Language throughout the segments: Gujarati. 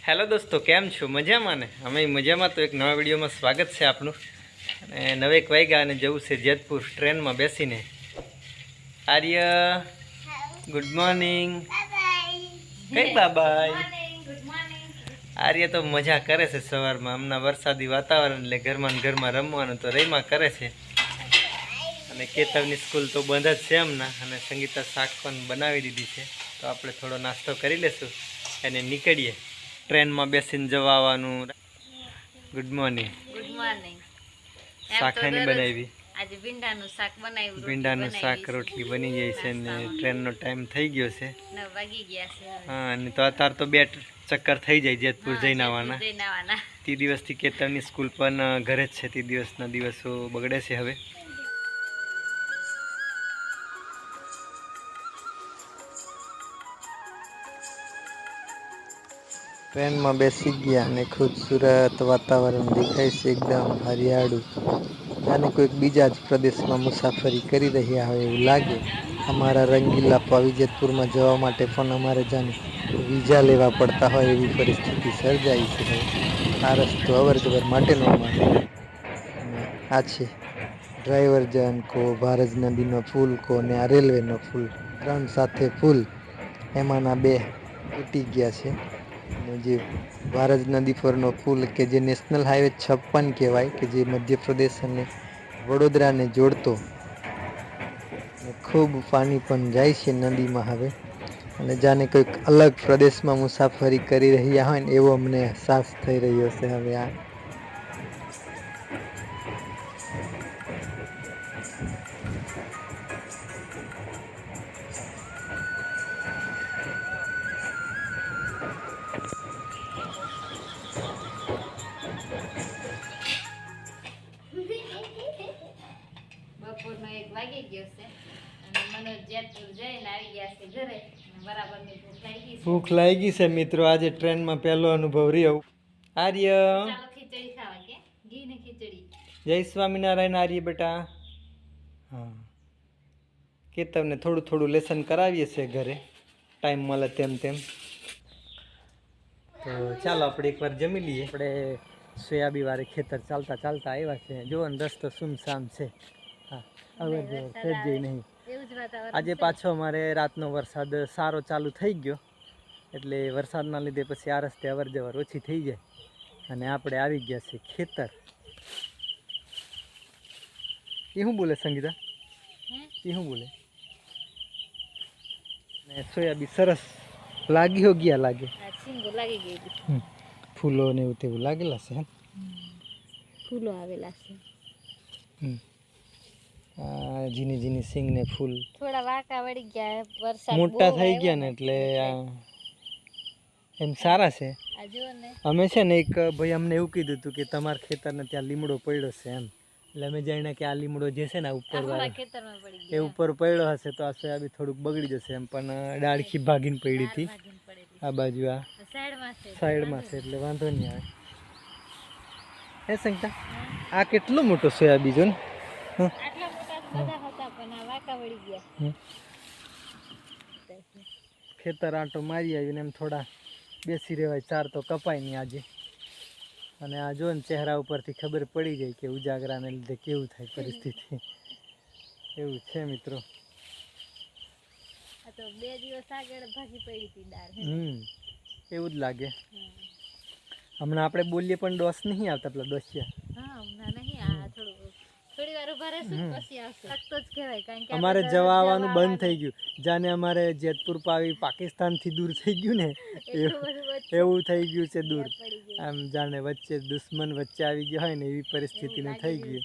હેલો દોસ્તો, કેમ છો? મજામાં ને? અમે મજામાં. તો એક નવા વિડીયોમાં સ્વાગત છે આપનું. અને 9 વાગ્યા અને જવું છે જેતપુર ટ્રેનમાં બેસીને. આર્ય, ગુડ મોર્નિંગ. કઈ બાય. આર્ય તો મજા કરે છે સવારમાં. હમણાં વરસાદી વાતાવરણ એટલે ઘરમાં ને ઘરમાં રમવાનું તો રહીમાં કરે છે. અને કેતવની સ્કૂલ તો બંધ જ છે હમણાં. અને સંગીતા શાક પણ બનાવી દીધી છે. તો આપણે થોડો નાસ્તો કરી લેશું અને નીકળીએ. ટ્રેનમાં બેસીને જવા આવવાનું. Good morning. Good morning. શાખાની બનાવી. આજે ભીંડાનું શાક બનાવ્યું. ભીંડાનું શાક રોટલી બની ગઈ છે ને ટ્રેનનો ટાઈમ થઈ ગયો છે. 9 વાગી ગયા છે. હા, અને તો અત્યારે તો 2 ચક્કર થઈ જાય જેતપુર જઈને આવવાના. તે દિવસથી કેતનની સ્કૂલ પણ ઘરે જ છે. તે દિવસના દિવસો બગડે છે હવે. ટ્રેનમાં બેસી ગયા અને ખૂબસૂરત વાતાવરણ દેખાય છે, એકદમ હરિયાળું. જાણે કોઈક બીજા જ પ્રદેશમાં મુસાફરી કરી રહ્યા હોય એવું લાગે. અમારા રંગીલા પાવી જેતપુરમાં જવા માટે પણ અમારે જાણે વિઝા લેવા પડતા હોય એવી પરિસ્થિતિ સર્જાઈ છે. આ રસ્તો અવર જવર માટેનો અમારે. અને આ છે ડ્રાઈવર જાન કો ભારત નદીનો પુલ કો ને આ રેલવેનો પુલ, 3 સાથે પુલ. એમાંના 2 તૂટી ગયા છે. અને જે ભારત નદી પરનો પુલ કે જે નેશનલ હાઈવે 56 કહેવાય, કે જે મધ્યપ્રદેશ અને વડોદરાને જોડતો, અને ખૂબ પાણી પણ જાય છે નદીમાં હવે. અને જાણે કોઈક અલગ પ્રદેશમાં મુસાફરી કરી રહ્યા હોય ને એવો અમને અહેસાસ થઈ રહ્યો છે હવે. આ બપોરનો 1 વાગી ગયો છે અને મનોજ જેતપુર જઈને આવી ગયા છે ઘરે. બરાબરની ભૂખ લાગી છે. ભૂખ લાગી છે મિત્રો. આજે ટ્રેનમાં પહેલો અનુભવ રહ્યો. આર્ય, ચાલો ખીચડી ખાવા. કે ઘી ને ખીચડી. જય સ્વામિનારાયણ. આર્ય બેટા. હા, કેતવને થોડું થોડું લેસન કરાવીએ છીએ ઘરે, ટાઈમ મળે તેમ તેમ. તો ચાલો આપણે એકવાર જમી લઈએ. આપણે સોયાબી વાળે ખેતર ચાલતા ચાલતા આવ્યા છે. જોવો ને રસ્તો સુમસામ છે. હા, અવર જવર સજ્જય નહીં. આજે પાછો અમારે રાતનો વરસાદ સારો ચાલુ થઈ ગયો, એટલે વરસાદના લીધે પછી આ રસ્તે અવર જવર ઓછી થઈ જાય. અને આપણે આવી ગયા છે ખેતર. એ શું બોલે સંગીતા? એ શું બોલે? ને સોયાબી સરસ લાગી હો ગયા લાગે. લાગી ગઈ. ફૂલો ને એવું તેવું લાગેલા છે. ફૂલો આવેલા છે. ઝીની ઝીની સિંગ ને ફૂલ થોડા વાંકા વળી ગયા, વરસાદ મોટા થઈ ગયા ને એટલે એમ સારા છે. અમે છે ને એક ભાઈ અમને એવું કીધું હતું કે તમારા ખેતરને ત્યાં લીમડો પડ્યો છે એમ. એટલે અમે જાણ્યા કે આ લીમડો જે છે ને ઉપર એ ઉપર પડ્યો હશે તો આ સોયાબી થોડુંક બગડી જશે એમ. પણ ડાળખી ભાગીને પડી હતી આ બાજુ, આ સાઈડમાં છે એટલે વાંધો નહીં આવે. હે સંગીતા, આ કેટલો મોટો સોયાબી જો ને. ખેતર આંટો મારી આવીને એમ થોડા બેસી રહેવાય, 4 તો કપાય નહીં આજે. અને આ જો ને ચહેરા ઉપરથી ખબર પડી જાય કે ઉજાગરાને લીધે કેવું થાય પરિસ્થિતિ. એવું છે મિત્રો. એવું જ લાગે. હમણાં આપણે બોલીએ પણ ડોસ નહીં આવતા, પેલા ડોસિયા. અમારે જવા આવવાનું બંધ થઈ ગયું. જાને અમારે જેતપુર પાવી પાકિસ્તાનથી દૂર થઈ ગયું ને એવું થઈ ગયું છે દૂર. આમ જાણે વચ્ચે દુશ્મન વચ્ચે આવી ગયો હોય ને એવી પરિસ્થિતિનું થઈ ગયું.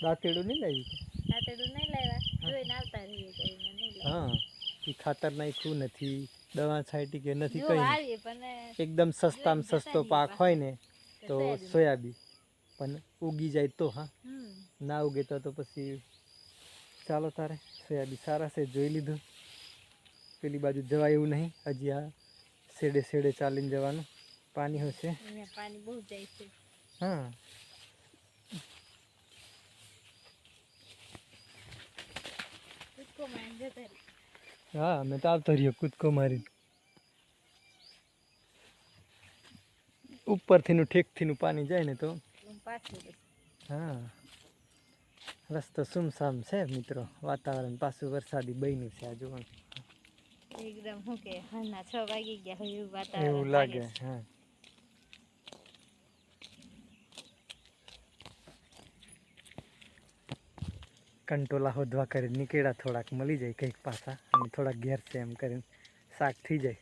દાંતેડું નહીં લાવી? હા, એ ખાતર નાખ્યું નથી, દવા છાંટી કે નથી, કઈ એકદમ સસ્તામાં સસ્તો પાક હોય ને તો સોયાબી. પણ ઉગી જાય તો, હા, ના ઉગે તો પછી ચાલો તારે. સોયાબી સારા છે, જોઈ લીધું. પેલી બાજુ જવાય એવું નહીં, હજી આ શેડે શેડે ચાલીને જવાનું. પાણી હશે, પાણી બહુ જાય છે. હા, હા, મેં તો આવતો રહ્યો કૂદકો મારી. ઉપરથી નું ઠેકથી નું પાણી જાય ને તો પાછું હા રસ્તો સુમસામ છે મિત્રો, વાતાવરણ પાછું વરસાદી બન્યું છે આ જોવાનું એકદમ શું કે હાલના 6 વાગી ગયા હોય એવું એવું વાતાવરણ લાગે. છે. હા કંટોલા હોદવા કરીને નીકળ્યા, થોડાક મળી જાય કંઈક પાછા અને થોડાક ઘેર છે એમ કરીને શાક થઈ જાય.